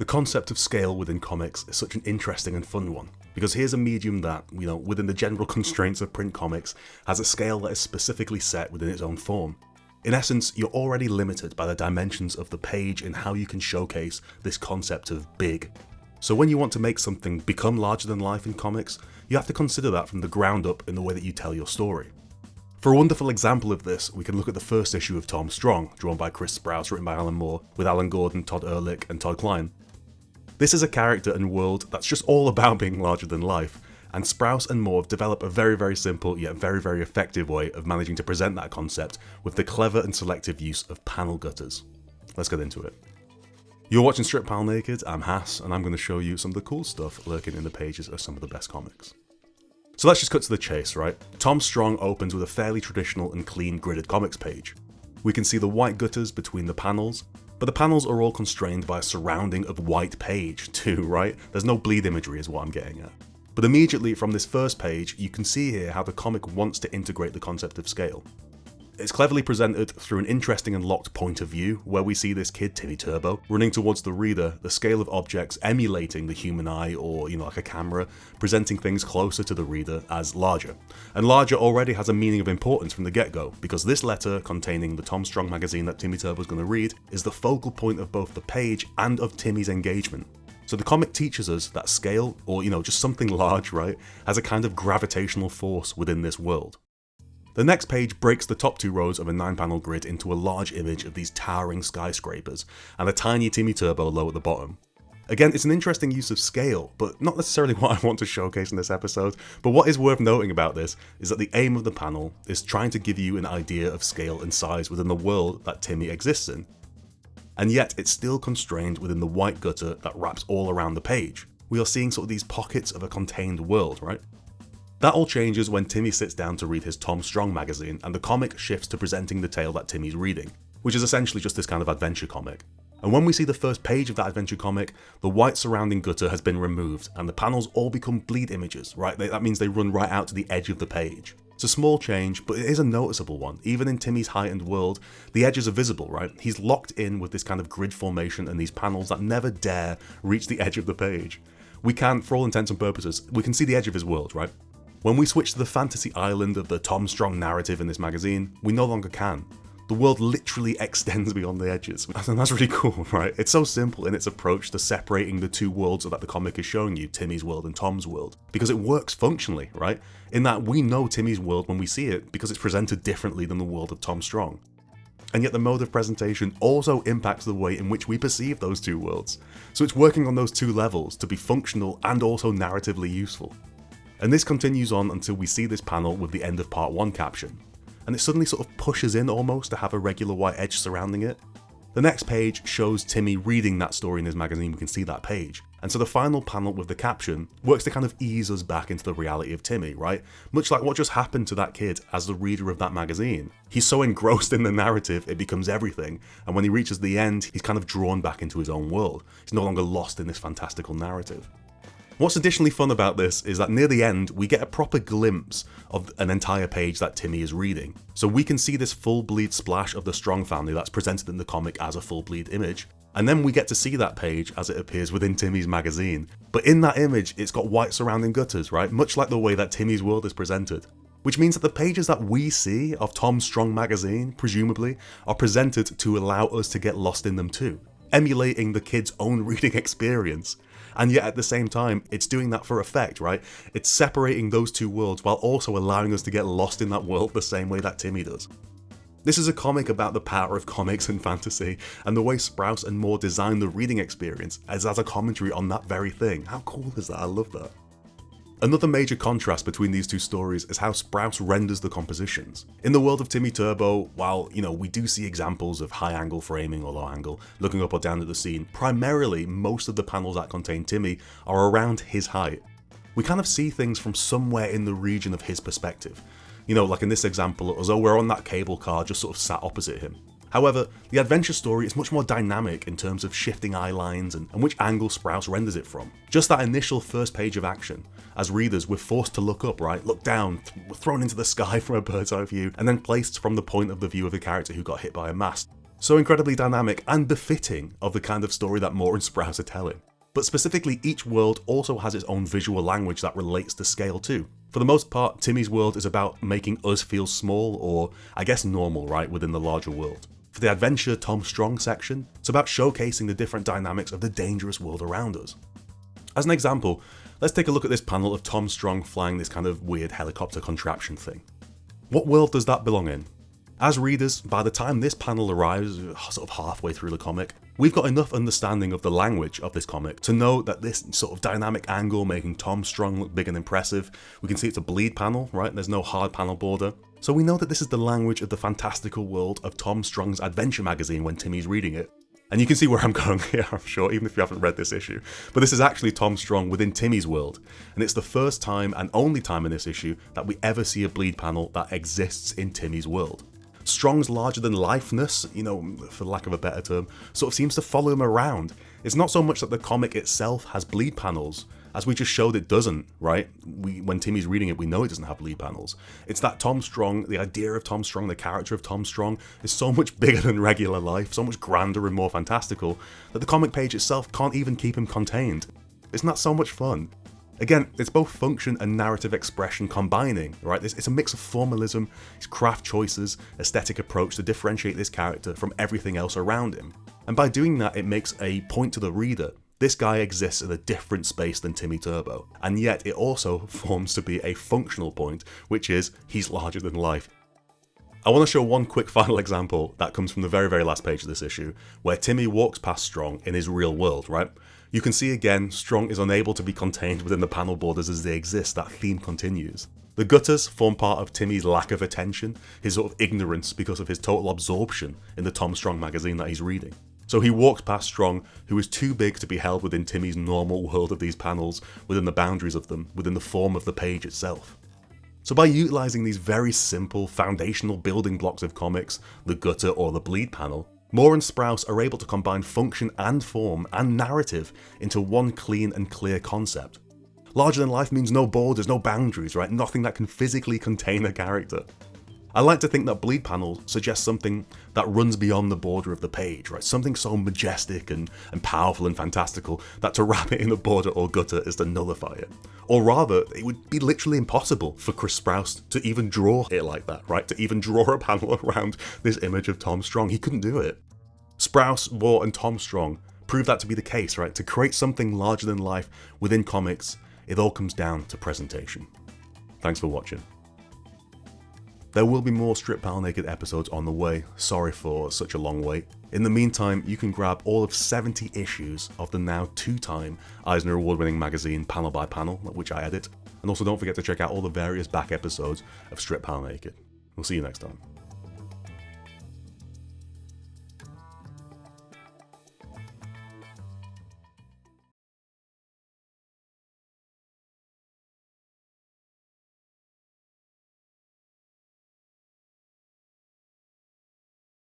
The concept of scale within comics is such an interesting and fun one, because here's a medium that, within the general constraints of print comics, has a scale that is specifically set within its own form. In essence, you're already limited by the dimensions of the page and how you can showcase this concept of big. So when you want to make something become larger than life in comics, you have to consider that from the ground up in the way that you tell your story. For a wonderful example of this, we can look at the first issue of Tom Strong, drawn by Chris Sprouse, written by Alan Moore, with Alan Gordon, Todd Ehrlich, and Todd Klein. This is a character and world that's just all about being larger than life, and Sprouse and Moore have developed a very, very simple yet very, very effective way of managing to present that concept with the clever and selective use of panel gutters. Let's get into it. You're watching Strip Pile Naked, I'm Hass, and I'm going to show you some of the cool stuff lurking in the pages of some of the best comics. So let's just cut to the chase, right? Tom Strong opens with a fairly traditional and clean gridded comics page. We can see the white gutters between the panels, but the panels are all constrained by a surrounding of white page too, right? There's no bleed imagery is what I'm getting at. But immediately from this first page, you can see here how the comic wants to integrate the concept of scale. It's cleverly presented through an interesting and locked point of view, where we see this kid, Timmy Turbo, running towards the reader, the scale of objects emulating the human eye or, like a camera, presenting things closer to the reader as larger. And larger already has a meaning of importance from the get-go, because this letter, containing the Tom Strong magazine that Timmy Turbo's going to read, is the focal point of both the page and of Timmy's engagement. So the comic teaches us that scale, or just something large, right, has a kind of gravitational force within this world. The next page breaks the top two rows of a 9-panel grid into a large image of these towering skyscrapers, and a tiny Timmy Turbo low at the bottom. Again, it's an interesting use of scale, but not necessarily what I want to showcase in this episode, but what is worth noting about this is that the aim of the panel is trying to give you an idea of scale and size within the world that Timmy exists in. And yet it's still constrained within the white gutter that wraps all around the page. We are seeing sort of these pockets of a contained world, right? That all changes when Timmy sits down to read his Tom Strong magazine, and the comic shifts to presenting the tale that Timmy's reading, which is essentially just this kind of adventure comic. And when we see the first page of that adventure comic, the white surrounding gutter has been removed, and the panels all become bleed images, right? That means they run right out to the edge of the page. It's a small change, but it is a noticeable one. Even in Timmy's heightened world, the edges are visible, right? He's locked in with this kind of grid formation and these panels that never dare reach the edge of the page. We can, for all intents and purposes, we can see the edge of his world, right? When we switch to the fantasy island of the Tom Strong narrative in this magazine, we no longer can. The world literally extends beyond the edges, and that's really cool, right? It's so simple in its approach to separating the two worlds that the comic is showing you, Timmy's world and Tom's world, because it works functionally, right? In that we know Timmy's world when we see it because it's presented differently than the world of Tom Strong. And yet the mode of presentation also impacts the way in which we perceive those two worlds. So it's working on those two levels to be functional and also narratively useful. And this continues on until we see this panel with the end of part 1 caption. And it suddenly sort of pushes in almost to have a regular white edge surrounding it. The next page shows Timmy reading that story in his magazine, we can see that page. And so the final panel with the caption works to kind of ease us back into the reality of Timmy, right? Much like what just happened to that kid as the reader of that magazine. He's so engrossed in the narrative, it becomes everything. And when he reaches the end, he's kind of drawn back into his own world. He's no longer lost in this fantastical narrative. What's additionally fun about this is that near the end, we get a proper glimpse of an entire page that Timmy is reading. So we can see this full bleed splash of the Strong family that's presented in the comic as a full bleed image. And then we get to see that page as it appears within Timmy's magazine. But in that image, it's got white surrounding gutters, right? Much like the way that Timmy's world is presented. Which means that the pages that we see of Tom Strong magazine, presumably, are presented to allow us to get lost in them too, emulating the kid's own reading experience. And yet at the same time, it's doing that for effect, right? It's separating those two worlds while also allowing us to get lost in that world the same way that Timmy does. This is a comic about the power of comics and fantasy, and the way Sprouse and Moore designed the reading experience as a commentary on that very thing. How cool is that? I love that. Another major contrast between these two stories is how Sprouse renders the compositions. In the world of Timmy Turbo, while, we do see examples of high angle framing or low angle, looking up or down at the scene, primarily most of the panels that contain Timmy are around his height. We kind of see things from somewhere in the region of his perspective. Like in this example, as though we're on that cable car just sort of sat opposite him. However, the adventure story is much more dynamic in terms of shifting eye lines and which angle Sprouse renders it from. Just that initial first page of action. As readers, we're forced to look up, right? Look down, we're thrown into the sky from a bird's eye view, and then placed from the point of the view of the character who got hit by a mast. So incredibly dynamic and befitting of the kind of story that Moore and Sprouse are telling. But specifically, each world also has its own visual language that relates to scale too. For the most part, Timmy's world is about making us feel small, or I guess normal, right, within the larger world. For the Adventure Tom Strong section, it's about showcasing the different dynamics of the dangerous world around us. As an example, let's take a look at this panel of Tom Strong flying this kind of weird helicopter contraption thing. What world does that belong in? As readers, by the time this panel arrives, sort of halfway through the comic, we've got enough understanding of the language of this comic to know that this sort of dynamic angle making Tom Strong look big and impressive. We can see it's a bleed panel, right? There's no hard panel border. So we know that this is the language of the fantastical world of Tom Strong's adventure magazine when Timmy's reading it. And you can see where I'm going here, I'm sure, even if you haven't read this issue. But this is actually Tom Strong within Timmy's world. And it's the first time and only time in this issue that we ever see a bleed panel that exists in Timmy's world. Strong's larger-than-lifeness, for lack of a better term, sort of seems to follow him around. It's not so much that the comic itself has bleed panels, as we just showed it doesn't, right? When Timmy's reading it, we know it doesn't have bleed panels. It's that Tom Strong, the idea of Tom Strong, the character of Tom Strong, is so much bigger than regular life, so much grander and more fantastical, that the comic page itself can't even keep him contained. Isn't that so much fun? Again, it's both function and narrative expression combining, right? It's a mix of formalism, his craft choices, aesthetic approach to differentiate this character from everything else around him. And by doing that, it makes a point to the reader. This guy exists in a different space than Timmy Turbo, and yet it also forms to be a functional point, which is he's larger than life. I want to show one quick final example that comes from the very, very last page of this issue, where Timmy walks past Strong in his real world, right? You can see again, Strong is unable to be contained within the panel borders as they exist. That theme continues. The gutters form part of Timmy's lack of attention, his sort of ignorance because of his total absorption in the Tom Strong magazine that he's reading. So he walks past Strong, who is too big to be held within Timmy's normal world of these panels, within the boundaries of them, within the form of the page itself. So by utilising these very simple, foundational building blocks of comics, the gutter or the bleed panel, Moore and Sprouse are able to combine function and form and narrative into one clean and clear concept. Larger than life means no borders, no boundaries, right? Nothing that can physically contain a character. I like to think that bleed panel suggests something that runs beyond the border of the page, right? Something so majestic and powerful and fantastical that to wrap it in a border or gutter is to nullify it. Or rather, it would be literally impossible for Chris Sprouse to even draw it like that, right? To even draw a panel around this image of Tom Strong. He couldn't do it. Sprouse, Moore, and Tom Strong prove that to be the case, right? To create something larger than life within comics, it all comes down to presentation. Thanks for watching. There will be more Strip Pal Naked episodes on the way, sorry for such a long wait. In the meantime, you can grab all of 70 issues of the now 2-time Eisner Award-winning magazine Panel by Panel, which I edit, and also don't forget to check out all the various back episodes of Strip Pal Naked. We'll see you next time.